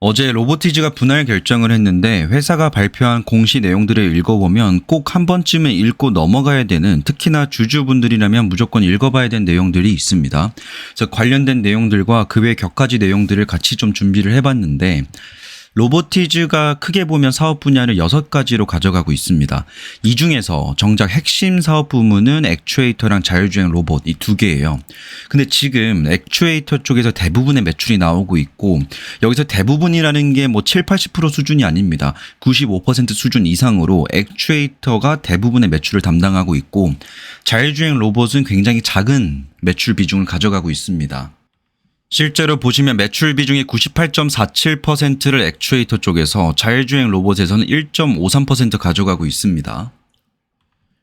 어제 로보티즈가 분할 결정을 했는데 회사가 발표한 공시 내용들을 읽어보면 꼭 한 번쯤은 읽고 넘어가야 되는, 특히나 주주분들이라면 무조건 읽어봐야 되는 내용들이 있습니다. 그래서 관련된 내용들과 그 외 격가지 내용들을 같이 좀 준비를 해봤는데, 로보티즈가 크게 보면 사업 분야를 6가지로 가져가고 있습니다. 이 중에서 정작 핵심 사업 부문은 액추에이터랑 자율주행 로봇 이 2개예요. 근데 지금 액추에이터 쪽에서 대부분의 매출이 나오고 있고, 여기서 대부분이라는 게 뭐 7, 80% 수준이 아닙니다. 95% 수준 이상으로 액추에이터가 대부분의 매출을 담당하고 있고, 자율주행 로봇은 굉장히 작은 매출 비중을 가져가고 있습니다. 실제로 보시면 매출 비중의 98.47%를 액추에이터 쪽에서, 자율주행 로봇에서는 1.53% 가져가고 있습니다.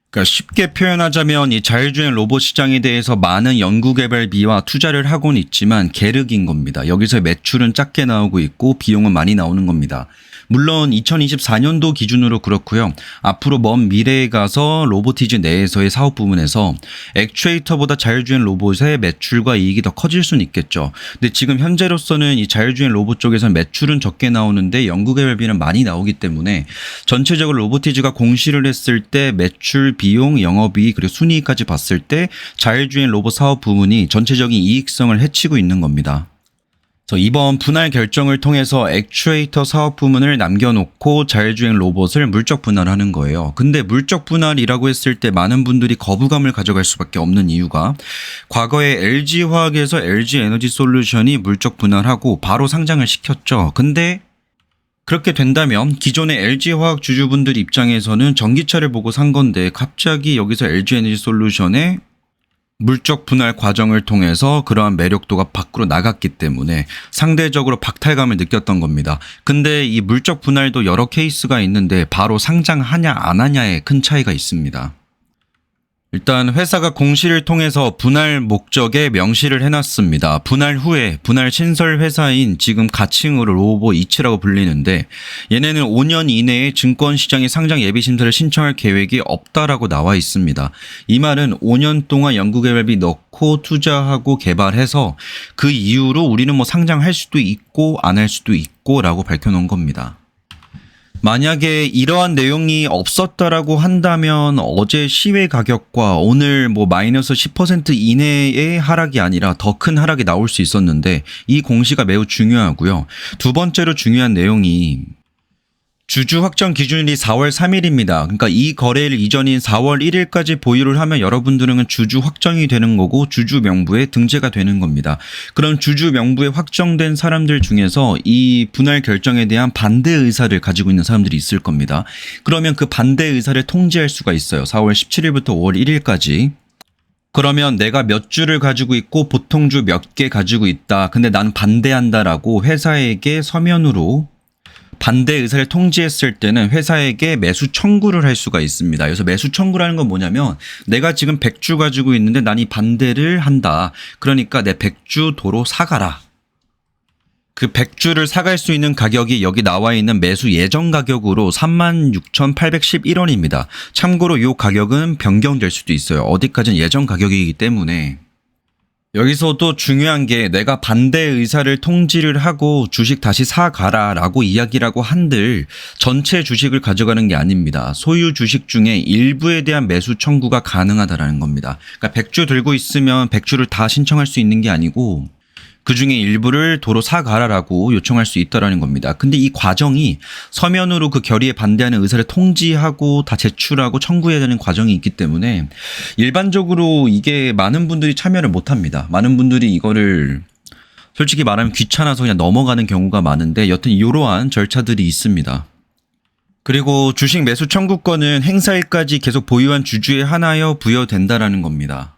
그러니까 쉽게 표현하자면 이 자율주행 로봇 시장에 대해서 많은 연구개발비와 투자를 하고는 있지만 계륵인 겁니다. 여기서 매출은 작게 나오고 있고 비용은 많이 나오는 겁니다. 물론 2024년도 기준으로 그렇고요. 앞으로 먼 미래에 가서 로보티즈 내에서의 사업 부문에서 액추에이터보다 자율주행 로봇의 매출과 이익이 더 커질 수는 있겠죠. 근데 지금 현재로서는 이 자율주행 로봇 쪽에서는 매출은 적게 나오는데 연구개발비는 많이 나오기 때문에 전체적으로 로보티즈가 공시를 했을 때 매출, 비용, 영업이익, 그리고 순이익까지 봤을 때 자율주행 로봇 사업 부문이 전체적인 이익성을 해치고 있는 겁니다. 이번 분할 결정을 통해서 액추에이터 사업 부문을 남겨놓고 자율주행 로봇을 물적 분할하는 거예요. 근데 물적 분할이라고 했을 때 많은 분들이 거부감을 가져갈 수밖에 없는 이유가, 과거에 LG화학에서 LG에너지솔루션이 물적 분할하고 바로 상장을 시켰죠. 근데 그렇게 된다면 기존의 LG화학 주주분들 입장에서는 전기차를 보고 산 건데 갑자기 여기서 LG에너지솔루션에 물적 분할 과정을 통해서 그러한 매력도가 밖으로 나갔기 때문에 상대적으로 박탈감을 느꼈던 겁니다. 근데 이 물적 분할도 여러 케이스가 있는데 바로 상장하냐 안 하냐에 큰 차이가 있습니다. 일단 회사가 공시를 통해서 분할 목적에 명시를 해놨습니다. 분할 후에 분할 신설 회사인 지금 가칭으로 로보이츠라고 불리는데, 얘네는 5년 이내에 증권시장에 상장 예비심사를 신청할 계획이 없다라고 나와 있습니다. 이 말은 5년 동안 연구개발비 넣고 투자하고 개발해서 그 이후로 우리는 뭐 상장할 수도 있고 안 할 수도 있고 라고 밝혀놓은 겁니다. 만약에 이러한 내용이 없었다라고 한다면 어제 시외 가격과 오늘 뭐 마이너스 10% 이내의 하락이 아니라 더 큰 하락이 나올 수 있었는데, 이 공시가 매우 중요하고요. 두 번째로 중요한 내용이 주주 확정 기준일이 4월 3일입니다. 그러니까 이 거래일 이전인 4월 1일까지 보유를 하면 여러분들은 주주 확정이 되는 거고 주주 명부에 등재가 되는 겁니다. 그럼 주주 명부에 확정된 사람들 중에서 이 분할 결정에 대한 반대 의사를 가지고 있는 사람들이 있을 겁니다. 그러면 그 반대 의사를 통지할 수가 있어요. 4월 17일부터 5월 1일까지. 그러면 내가 몇 주를 가지고 있고 보통주 몇 개 가지고 있다. 근데 난 반대한다라고 회사에게 서면으로 반대 의사를 통지했을 때는 회사에게 매수 청구를 할 수가 있습니다. 그래서 매수 청구라는 건 뭐냐면, 내가 지금 100주 가지고 있는데 난 이 반대를 한다. 그러니까 내 100주 도로 사가라. 그 100주를 사갈 수 있는 가격이 여기 나와 있는 매수 예정 가격으로 36,811원입니다. 참고로 이 가격은 변경될 수도 있어요. 어디까지는 예정 가격이기 때문에. 여기서도 중요한 게, 내가 반대 의사를 통지를 하고 주식 다시 사가라 라고 이야기라고 한들 전체 주식을 가져가는 게 아닙니다. 소유 주식 중에 일부에 대한 매수 청구가 가능하다라는 겁니다. 그러니까 100주 들고 있으면 100주를 다 신청할 수 있는 게 아니고 그 중에 일부를 도로 사가라라고 요청할 수 있다라는 겁니다. 근데 이 과정이 서면으로 그 결의에 반대하는 의사를 통지하고 다 제출하고 청구해야 되는 과정이 있기 때문에 일반적으로 이게 많은 분들이 참여를 못 합니다. 많은 분들이 이거를 솔직히 말하면 귀찮아서 그냥 넘어가는 경우가 많은데, 여튼 이러한 절차들이 있습니다. 그리고 주식 매수 청구권은 행사일까지 계속 보유한 주주에 한하여 부여된다라는 겁니다.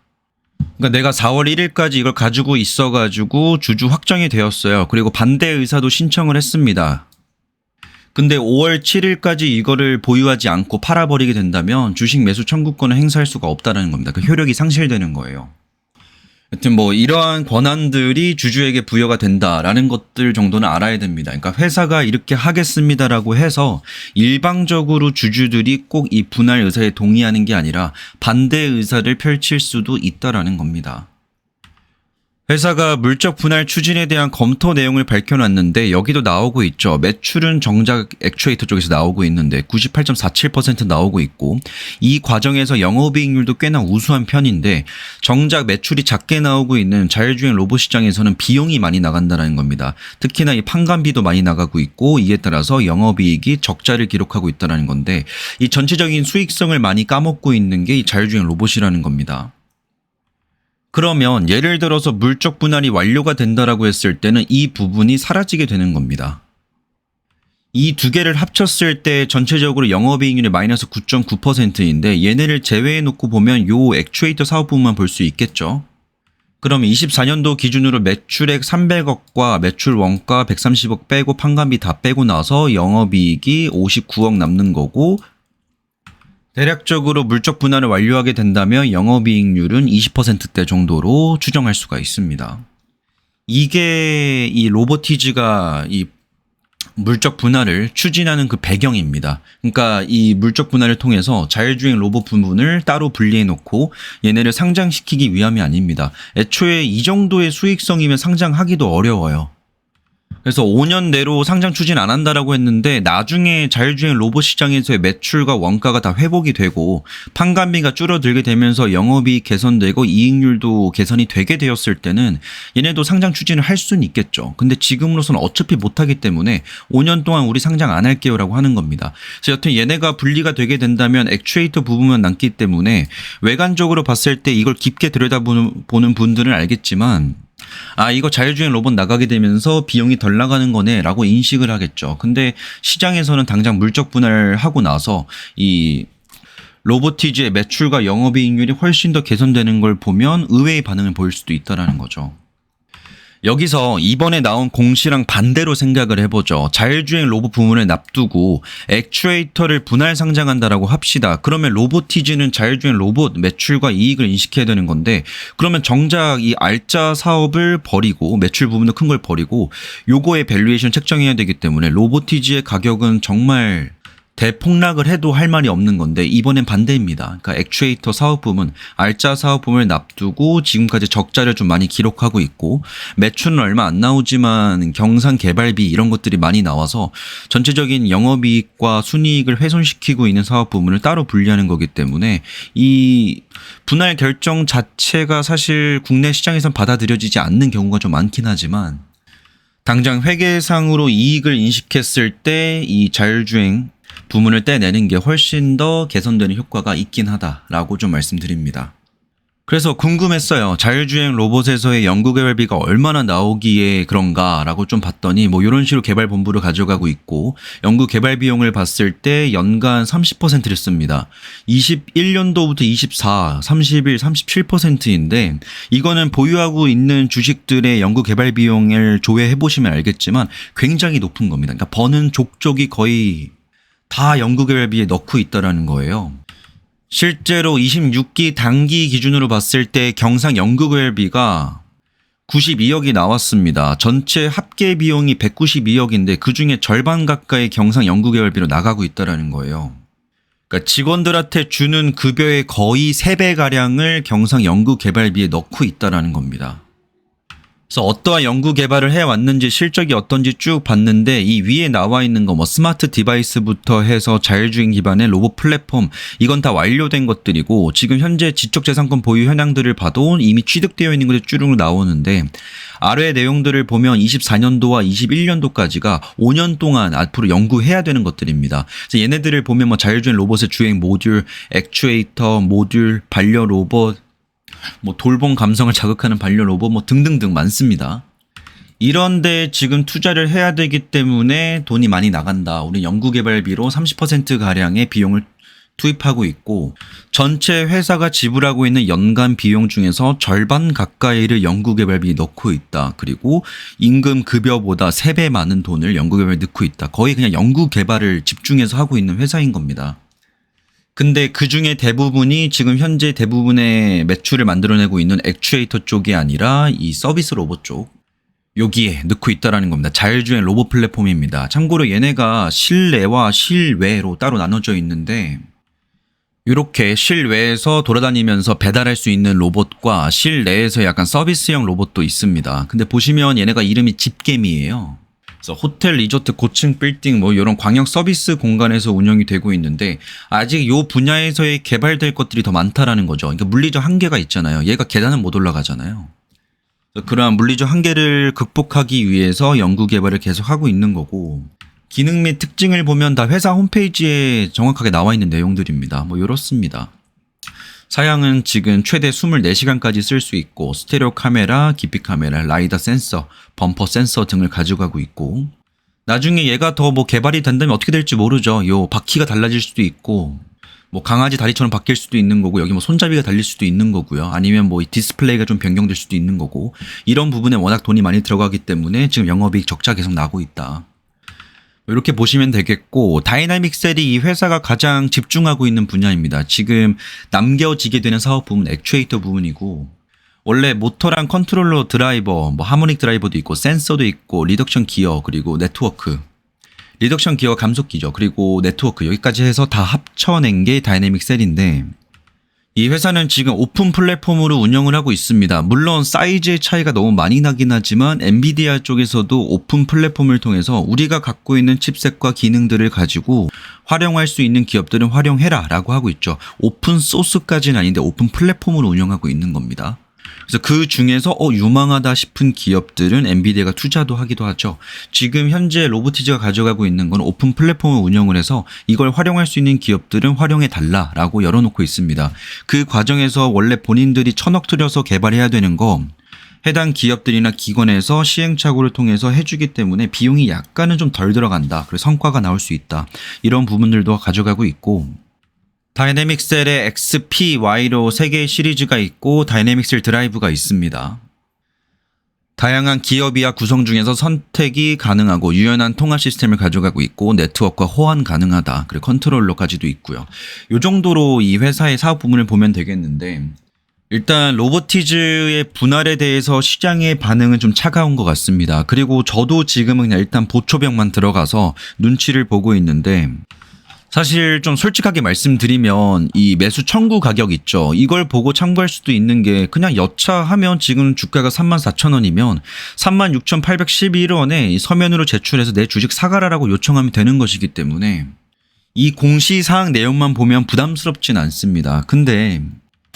그러니까 내가 4월 1일까지 이걸 가지고 있어가지고 주주 확정이 되었어요. 그리고 반대 의사도 신청을 했습니다. 근데 5월 7일까지 이거를 보유하지 않고 팔아버리게 된다면 주식 매수 청구권을 행사할 수가 없다는 겁니다. 그 효력이 상실되는 거예요. 여튼 뭐 이러한 권한들이 주주에게 부여가 된다라는 것들 정도는 알아야 됩니다. 그러니까 회사가 이렇게 하겠습니다라고 해서 일방적으로 주주들이 꼭 이 분할 의사에 동의하는 게 아니라 반대 의사를 펼칠 수도 있다라는 겁니다. 회사가 물적 분할 추진에 대한 검토 내용을 밝혀놨는데 여기도 나오고 있죠. 매출은 정작 액추에이터 쪽에서 나오고 있는데 98.47% 나오고 있고 이 과정에서 영업이익률도 꽤나 우수한 편인데 정작 매출이 작게 나오고 있는 자율주행 로봇 시장에서는 비용이 많이 나간다는 겁니다. 특히나 이 판관비도 많이 나가고 있고 이에 따라서 영업이익이 적자를 기록하고 있다는 건데 이 전체적인 수익성을 많이 까먹고 있는 게 이 자율주행 로봇이라는 겁니다. 그러면 예를 들어서 물적 분할이 완료가 된다라고 했을 때는 이 부분이 사라지게 되는 겁니다. 이 두 개를 합쳤을 때 전체적으로 영업이익률이 마이너스 9.9%인데 얘네를 제외해 놓고 보면 요 액추에이터 사업 부분만 볼 수 있겠죠. 그럼 24년도 기준으로 매출액 300억과 매출 원가 130억 빼고 판관비 다 빼고 나서 영업이익이 59억 남는 거고 대략적으로 물적 분할을 완료하게 된다면 영업이익률은 20%대 정도로 추정할 수가 있습니다. 이게 이 로보티즈가 이 물적 분할을 추진하는 그 배경입니다. 그러니까 이 물적 분할을 통해서 자율주행 로봇 부분을 따로 분리해 놓고 얘네를 상장시키기 위함이 아닙니다. 애초에 이 정도의 수익성이면 상장하기도 어려워요. 그래서 5년 내로 상장 추진 안 한다라고 했는데 나중에 자율주행 로봇 시장에서의 매출과 원가가 다 회복이 되고 판관비가 줄어들게 되면서 영업이익 개선되고 이익률도 개선이 되게 되었을 때는 얘네도 상장 추진을 할 수는 있겠죠. 근데 지금으로서는 어차피 못하기 때문에 5년 동안 우리 상장 안 할게요 라고 하는 겁니다. 그래서 여튼 얘네가 분리가 되게 된다면 액추에이터 부분만 남기 때문에 외관적으로 봤을 때 이걸 깊게 들여다보는 분들은 알겠지만 이거 자율주행 로봇 나가게 되면서 비용이 덜 나가는 거네 라고 인식을 하겠죠. 근데 시장에서는 당장 물적 분할하고 나서 이 로보티즈의 매출과 영업이익률이 훨씬 더 개선되는 걸 보면 의외의 반응을 보일 수도 있다는 거죠. 여기서 이번에 나온 공시랑 반대로 생각을 해보죠. 자율주행 로봇 부문을 납두고 액추에이터를 분할 상장한다라고 합시다. 그러면 로보티즈는 자율주행 로봇 매출과 이익을 인식해야 되는 건데 그러면 정작 이 알짜 사업을 버리고 매출 부분도 큰 걸 버리고 요거의 밸류에이션 책정해야 되기 때문에 로보티즈의 가격은 정말 대폭락을 해도 할 말이 없는 건데 이번엔 반대입니다. 그러니까 액추에이터 사업 부문, 알짜 사업 부문을 납두고 지금까지 적자를 좀 많이 기록하고 있고 매출은 얼마 안 나오지만 경산 개발비 이런 것들이 많이 나와서 전체적인 영업이익과 순이익을 훼손시키고 있는 사업 부문을 따로 분리하는 거기 때문에 이 분할 결정 자체가 사실 국내 시장에선 받아들여지지 않는 경우가 좀 많긴 하지만 당장 회계상으로 이익을 인식했을 때 이 자율주행 부문을 떼내는 게 훨씬 더 개선되는 효과가 있긴 하다라고 좀 말씀드립니다. 그래서 궁금했어요. 자율주행 로봇에서의 연구개발비가 얼마나 나오기에 그런가라고 좀 봤더니 뭐 이런 식으로 개발본부를 가져가고 있고 연구개발 비용을 봤을 때 연간 30%를 씁니다. 21년도부터 24, 31, 37%인데 이거는 보유하고 있는 주식들의 연구개발 비용을 조회해보시면 알겠지만 굉장히 높은 겁니다. 그러니까 버는 족족이 거의 다 연구개발비에 넣고 있다는 거예요. 실제로 26기 단기 기준으로 봤을 때 경상 연구개발비가 92억이 나왔습니다. 전체 합계 비용이 192억인데 그중에 절반 가까이 경상 연구개발비로 나가고 있다는 거예요. 그러니까 직원들한테 주는 급여의 거의 3배가량을 경상 연구개발비에 넣고 있다는 겁니다. 그래서 어떠한 연구 개발을 해왔는지 실적이 어떤지 쭉 봤는데 이 위에 나와 있는 거 뭐 스마트 디바이스부터 해서 자율주행 기반의 로봇 플랫폼 이건 다 완료된 것들이고 지금 현재 지적재산권 보유 현황들을 봐도 이미 취득되어 있는 것이 쭈르륵 나오는데 아래 내용들을 보면 24년도와 21년도까지가 5년 동안 앞으로 연구해야 되는 것들입니다. 그래서 얘네들을 보면 뭐 자율주행 로봇의 주행 모듈, 액추에이터 모듈, 반려 로봇 뭐 돌봄 감성을 자극하는 반려 로봇 뭐 등등등 많습니다. 이런데 지금 투자를 해야 되기 때문에 돈이 많이 나간다. 우리 연구개발비로 30%가량의 비용을 투입하고 있고 전체 회사가 지불하고 있는 연간 비용 중에서 절반 가까이를 연구개발비에 넣고 있다. 그리고 임금 급여보다 3배 많은 돈을 연구개발에 넣고 있다. 거의 그냥 연구개발을 집중해서 하고 있는 회사인 겁니다. 근데 그 중에 대부분이 지금 현재 대부분의 매출을 만들어내고 있는 액추에이터 쪽이 아니라 이 서비스 로봇 쪽 여기에 넣고 있다는 겁니다. 자율주행 로봇 플랫폼입니다. 참고로 얘네가 실내와 실외로 따로 나눠져 있는데 이렇게 실외에서 돌아다니면서 배달할 수 있는 로봇과 실내에서 약간 서비스형 로봇도 있습니다. 근데 보시면 얘네가 이름이 집개미예요. 그래서 호텔, 리조트, 고층 빌딩 뭐 이런 광역 서비스 공간에서 운영이 되고 있는데 아직 이 분야에서의 개발될 것들이 더 많다라는 거죠. 그러니까 물리적 한계가 있잖아요. 얘가 계단은 못 올라가잖아요. 그러한 물리적 한계를 극복하기 위해서 연구 개발을 계속하고 있는 거고, 기능 및 특징을 보면 다 회사 홈페이지에 정확하게 나와 있는 내용들입니다. 뭐 이렇습니다. 사양은 지금 최대 24시간까지 쓸 수 있고 스테레오 카메라, 깊이 카메라, 라이더 센서, 범퍼 센서 등을 가져가고 있고, 나중에 얘가 더 뭐 개발이 된다면 어떻게 될지 모르죠. 요 바퀴가 달라질 수도 있고 뭐 강아지 다리처럼 바뀔 수도 있는 거고, 여기 뭐 손잡이가 달릴 수도 있는 거고요. 아니면 뭐 디스플레이가 좀 변경될 수도 있는 거고, 이런 부분에 워낙 돈이 많이 들어가기 때문에 지금 영업이익 적자 계속 나고 있다. 이렇게 보시면 되겠고, 다이나믹 셀이 이 회사가 가장 집중하고 있는 분야입니다. 지금 남겨지게 되는 사업 부분 액추에이터 부분이고, 원래 모터랑 컨트롤러 드라이버, 뭐 하모닉 드라이버도 있고 센서도 있고 리덕션 기어, 그리고 네트워크, 리덕션 기어 감속기죠. 그리고 네트워크, 여기까지 해서 다 합쳐낸 게 다이나믹 셀인데, 이 회사는 지금 오픈 플랫폼으로 운영을 하고 있습니다. 물론 사이즈의 차이가 너무 많이 나긴 하지만 엔비디아 쪽에서도 오픈 플랫폼을 통해서 우리가 갖고 있는 칩셋과 기능들을 가지고 활용할 수 있는 기업들은 활용해라 라고 하고 있죠. 오픈 소스까지는 아닌데 오픈 플랫폼으로 운영하고 있는 겁니다. 그래서 그 중에서 유망하다 싶은 기업들은 엔비디아가 투자도 하기도 하죠. 지금 현재 로보티즈가 가져가고 있는 건 오픈 플랫폼을 운영을 해서 이걸 활용할 수 있는 기업들은 활용해 달라라고 열어놓고 있습니다. 그 과정에서 원래 본인들이 1,000억 들여서 개발해야 되는 거 해당 기업들이나 기관에서 시행착오를 통해서 해주기 때문에 비용이 약간은 좀 덜 들어간다. 그래서 성과가 나올 수 있다. 이런 부분들도 가져가고 있고, 다이내믹 셀에 XP, Y로 3개의 시리즈가 있고 다이내믹 셀 드라이브가 있습니다. 다양한 기업이야 구성 중에서 선택이 가능하고 유연한 통합 시스템을 가져가고 있고 네트워크와 호환 가능하다. 그리고 컨트롤러까지도 있고요. 이 정도로 이 회사의 사업 부문을 보면 되겠는데, 일단 로보티즈의 분할에 대해서 시장의 반응은 좀 차가운 것 같습니다. 그리고 저도 지금은 그냥 일단 보초병만 들어가서 눈치를 보고 있는데, 사실 좀 솔직하게 말씀드리면 이 매수 청구 가격 있죠. 이걸 보고 참고할 수도 있는 게, 그냥 여차하면 지금 주가가 34,000원이면 36,811원에 서면으로 제출해서 내 주식 사가라라고 요청하면 되는 것이기 때문에 이 공시사항 내용만 보면 부담스럽진 않습니다. 근데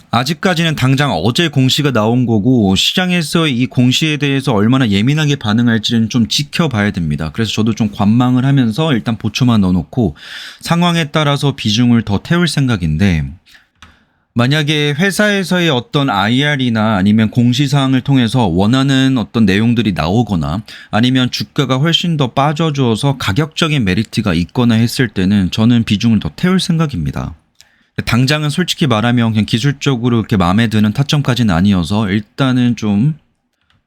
아직까지는 당장 어제 공시가 나온 거고 시장에서 이 공시에 대해서 얼마나 예민하게 반응할지는 좀 지켜봐야 됩니다. 그래서 저도 좀 관망을 하면서 일단 보초만 넣어놓고 상황에 따라서 비중을 더 태울 생각인데, 만약에 회사에서의 어떤 IR이나 아니면 공시사항을 통해서 원하는 어떤 내용들이 나오거나 아니면 주가가 훨씬 더 빠져줘서 가격적인 메리트가 있거나 했을 때는 저는 비중을 더 태울 생각입니다. 당장은 솔직히 말하면 그냥 기술적으로 이렇게 마음에 드는 타점까지는 아니어서 일단은 좀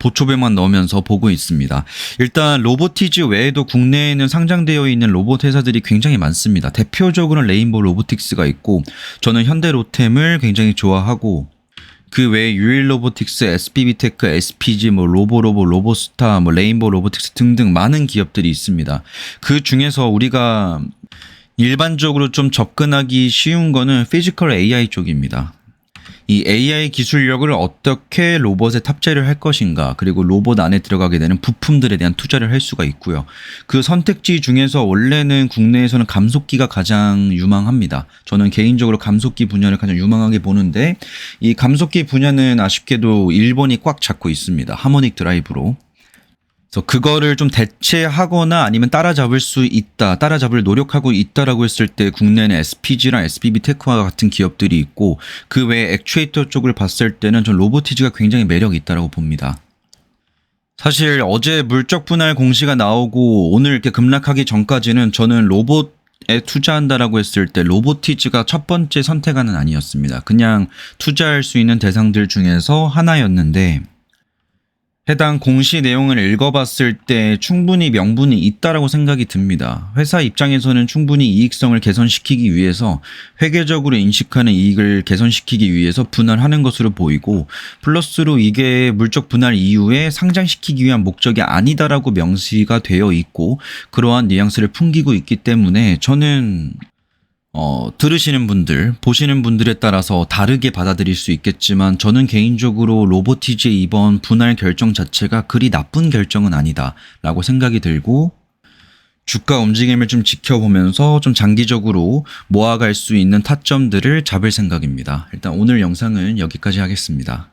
보초배만 넣으면서 보고 있습니다. 일단 로보티즈 외에도 국내에는 상장되어 있는 로봇 회사들이 굉장히 많습니다. 대표적으로는 레인보우 로보틱스가 있고, 저는 현대로템을 굉장히 좋아하고, 그 외에 유일로보틱스, SPB테크, SPG, 뭐 로보로보, 로보스타, 뭐 레인보우 로보틱스 등등 많은 기업들이 있습니다. 그 중에서 우리가 일반적으로 좀 접근하기 쉬운 거는 피지컬 AI 쪽입니다. 이 AI 기술력을 어떻게 로봇에 탑재를 할 것인가, 그리고 로봇 안에 들어가게 되는 부품들에 대한 투자를 할 수가 있고요. 그 선택지 중에서 원래는 국내에서는 감속기가 가장 유망합니다. 저는 개인적으로 감속기 분야를 가장 유망하게 보는데, 이 감속기 분야는 아쉽게도 일본이 꽉 잡고 있습니다. 하모닉 드라이브로. 그래서 그거를 좀 대체하거나 아니면 따라잡을 수 있다, 따라잡을 노력하고 있다라고 했을 때 국내는 SPG랑 SPB테크와 같은 기업들이 있고, 그 외에 액추에이터 쪽을 봤을 때는 전 로보티즈가 굉장히 매력이 있다라고 봅니다. 사실 어제 물적 분할 공시가 나오고 오늘 이렇게 급락하기 전까지는 저는 로봇에 투자한다라고 했을 때 로보티즈가 첫 번째 선택안은 아니었습니다. 그냥 투자할 수 있는 대상들 중에서 하나였는데, 해당 공시 내용을 읽어봤을 때 충분히 명분이 있다라고 생각이 듭니다. 회사 입장에서는 충분히 이익성을 개선시키기 위해서, 회계적으로 인식하는 이익을 개선시키기 위해서 분할하는 것으로 보이고, 플러스로 이게 물적 분할 이후에 상장시키기 위한 목적이 아니다라고 명시가 되어 있고 그러한 뉘앙스를 풍기고 있기 때문에 저는 들으시는 분들, 보시는 분들에 따라서 다르게 받아들일 수 있겠지만 저는 개인적으로 로보티즈의 이번 분할 결정 자체가 그리 나쁜 결정은 아니다라고 생각이 들고 주가 움직임을 좀 지켜보면서 좀 장기적으로 모아갈 수 있는 타점들을 잡을 생각입니다. 일단 오늘 영상은 여기까지 하겠습니다.